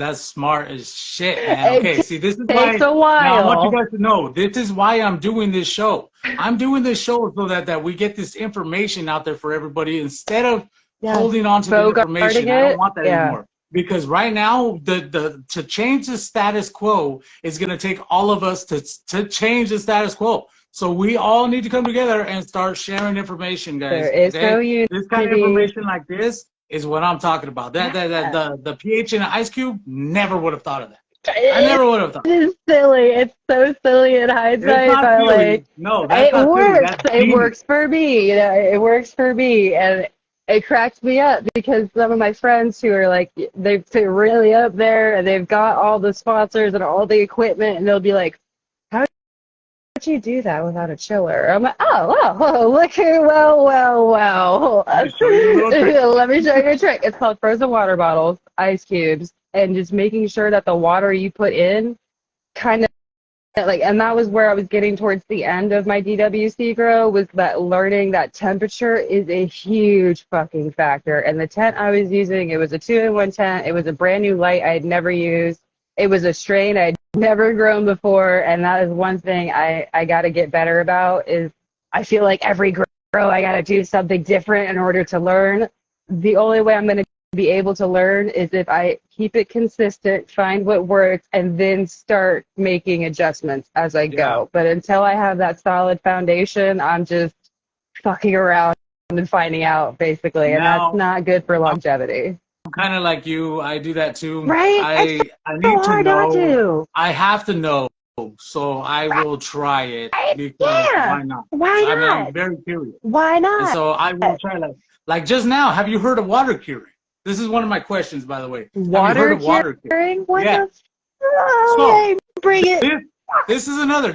That's smart as shit, man. Okay, see, this is why. Takes a Now, I want you while. guys to know this is why I'm doing this show. I'm doing this show so that we get this information out there for everybody instead of Yes. holding on to the Bogarting information. I don't it. want that Yeah. anymore. Because right now, the to change the status quo is going to take all of us to change the status quo. So we all need to come together and start sharing information, guys. There is no Okay, this kind of unity. information like this is what I'm talking about. The pH in an ice cube, never would have thought of that. I never would have thought. It is silly. It's so silly in It's hindsight, not but silly. like No, that's it not silly. works. That's It genius. works for me. You know, it works for me, and it cracks me up because some of my friends who are like they're really up there and they've got all the sponsors and all the equipment, and they'll be like, "How did you do that without a chiller?" I'm like, "Oh, look here, well. Let me show you a little trick. Let me show you a trick. It's called frozen water bottles, ice cubes, and just making sure that the water you put in kind of like, and that was where I was getting towards the end of my DWC grow, was that learning that temperature is a huge fucking factor. And the tent I was using, it was a 2-in-1 tent. It was a brand new light I had never used. It was a strain I'd never grown before. And that is one thing I got to get better about, is I feel like every grow I got to do something different in order to learn. The only way I'm going to be able to learn is if I keep it consistent, find what works, and then start making adjustments as I go. But until I have that solid foundation, I'm just fucking around and finding out, basically, and Now, that's not good for longevity. I'm kind of like you. I do that too. Right? I It's need so to hard not know. to. I have to know. So I will try it because Yeah. why not? Why I mean, I'm not? very curious. Why And not? so I will try like just now, have you heard of water curing? This is one of my questions, by the way. Have you heard Water of water curing? curing? What Yeah. the? Oh, So bring it. this is another.